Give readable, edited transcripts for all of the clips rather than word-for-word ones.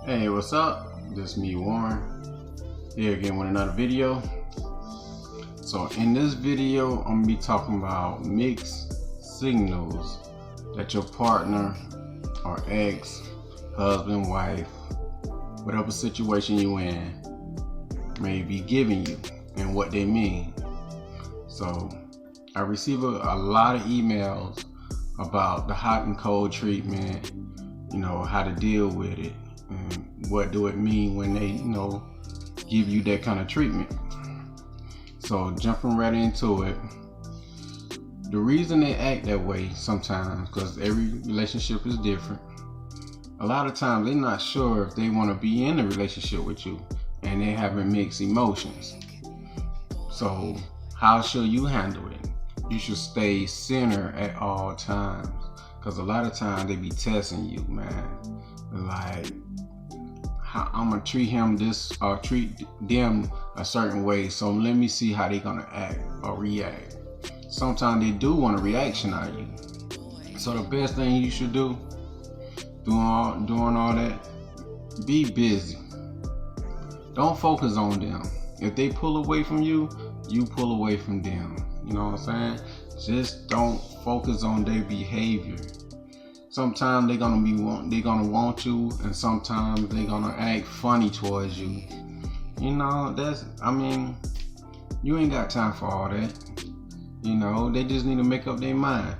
Hey, what's up? This me, Warren, here again with another video. So in this video, I'm gonna be talking about mixed signals that your partner or ex, husband, wife, whatever situation you in, may be giving you and what they mean. So I receive a lot of emails about the hot and cold treatment, how to deal with it, and what do it mean when they, give you that kind of treatment. So jumping right into it, the reason they act that way sometimes, because every relationship is different. A lot of times they're not sure if they want to be in a relationship with you, and they're having mixed emotions. So how should you handle it? You should stay center at all times, because a lot of times they be testing you, man. Like, I'm gonna treat him this or treat them a certain way, so let me see how they gonna act or react. Sometimes they do want a reaction out of you. So the best thing you should do, doing all that, be busy. Don't focus on them. If they pull away from you, you pull away from them. You know what I'm saying? Just don't focus on their behavior. Sometimes they're gonna want you, and sometimes they're gonna act funny towards you. You ain't got time for all that. They just need to make up their mind.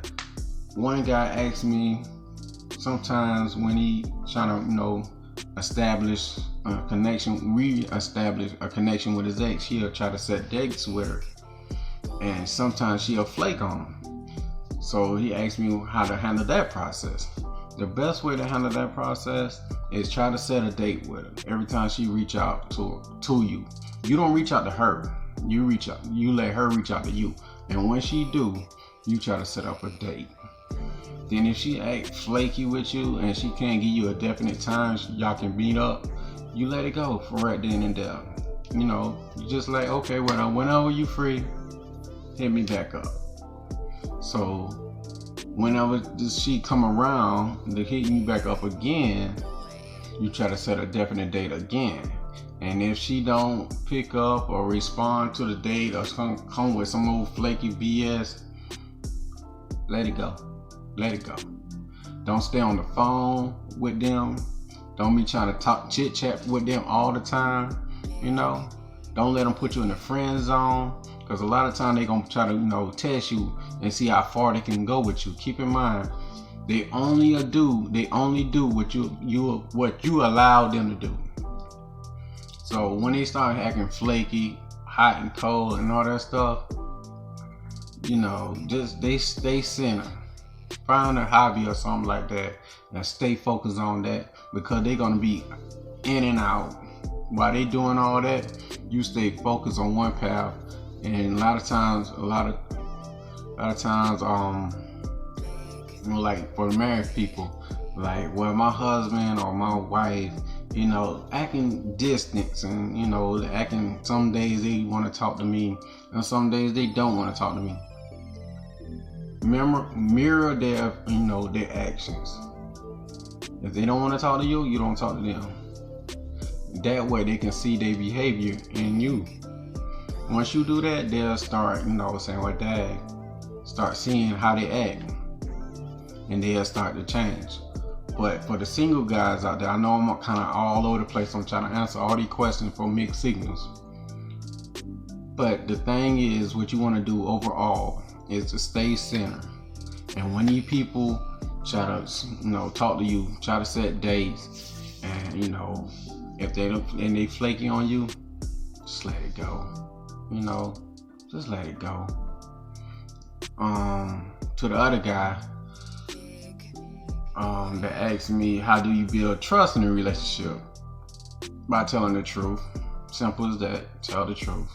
One guy asked me sometimes when he trying to, establish a connection, re-establish a connection with his ex, he'll try to set dates with her, and sometimes she'll flake on him. So he asked me how to handle that process. The best way to handle that process is try to set a date with her. Every time she reach out to you, you don't reach out to her. You let her reach out to you. And when she do, you try to set up a date. Then if she act flaky with you and she can't give you a definite time y'all can meet up, you let it go for right then and there. You just like, okay, well, whenever you free, hit me back up. So whenever she come around to hit you back up again, you try to set a definite date again. And if she don't pick up or respond to the date or come with some old flaky BS, let it go. Let it go. Don't stay on the phone with them. Don't be trying to talk chit chat with them all the time. Don't let them put you in the friend zone, because a lot of time they gonna try to test you and see how far they can go with you. Keep in mind, they only do what you allow them to do. So when they start acting flaky, hot and cold and all that stuff, just they stay center. Find a hobby or something like that and stay focused on that, because they're gonna be in and out. While they doing all that, you stay focused on one path. And a lot of times, like for married people, like, well, my husband or my wife, acting distant, and acting, some days they want to talk to me and some days they don't want to talk to me. Mirror their actions. If they don't want to talk to you, you don't talk to them. That way they can see their behavior in you. Once you do that, they'll start, saying, well, dad, start seeing how they act, and they'll start to change. But for the single guys out there, I know I'm kind of all over the place. I'm trying to answer all these questions for mixed signals. But the thing is, what you want to do overall is to stay center. And when these people try to, talk to you, try to set dates, and if they flaky on you, just let it go. Just let it go. To the other guy that asked me, how do you build trust in a relationship? By telling the truth. Simple as that. Tell the truth.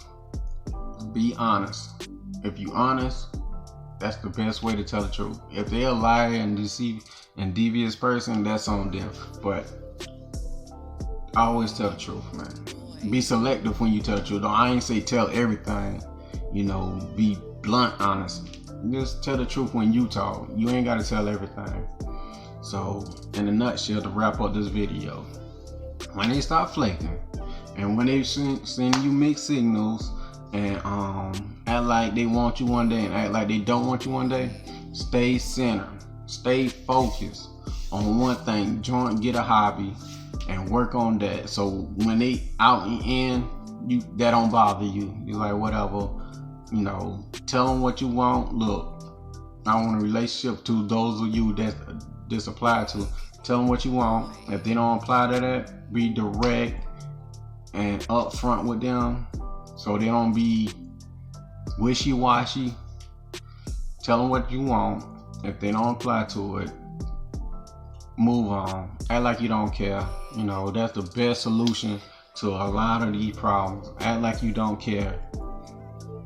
Be honest. If you honest, that's the best way to tell the truth. If they're a liar and deceive and devious person, that's on them. But I always tell the truth, man. Be selective when you tell the truth. I ain't say tell everything. Be blunt, honest. Just tell the truth when you talk. You ain't got to tell everything. So, in a nutshell, to wrap up this video, When they start flaking, and when they send you mixed signals and act like they want you one day and act like they don't want you one day, stay centered, stay focused on one thing. Get a hobby and work on that. So when they out and in, that don't bother you. You're like, whatever, tell them what you want. Look, I want a relationship to those of you that this apply to. Tell them what you want. If they don't apply to that, be direct and upfront with them, so they don't be wishy-washy. Tell them what you want. If they don't apply to it, move on. Act like you don't care. That's the best solution to a lot of these problems. Act like you don't care.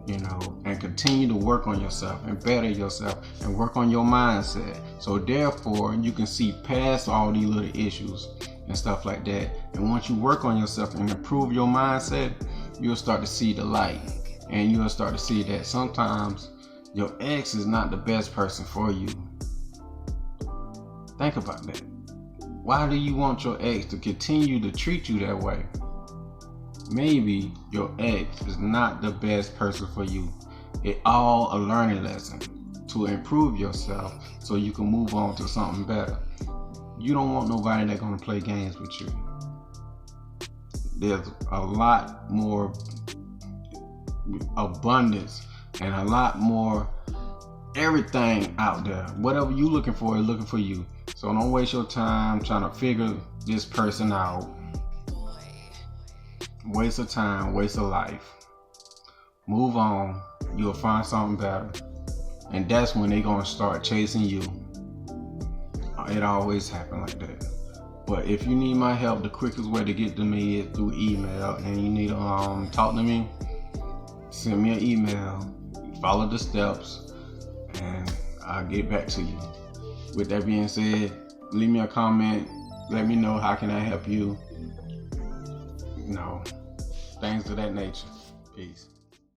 And continue to work on yourself and better yourself and work on your mindset. So therefore, you can see past all these little issues and stuff like that. And once you work on yourself and improve your mindset, you'll start to see the light. And you'll start to see that sometimes your ex is not the best person for you. Think about that. Why do you want your ex to continue to treat you that way? Maybe your ex is not the best person for you. It's all a learning lesson to improve yourself so you can move on to something better. You don't want nobody that's going to play games with you. There's a lot more abundance and a lot more everything out there. Whatever you looking for is looking for you. So don't waste your time trying to figure this person out. Waste of time, waste of life. Move on. You'll find something better. And that's when they're going to start chasing you. It always happens like that. But if you need my help, the quickest way to get to me is through email. And you need to talk to me, send me an email, follow the steps, and I'll get back to you. With that being said, leave me a comment. Let me know how can I help you. Things of that nature. Peace.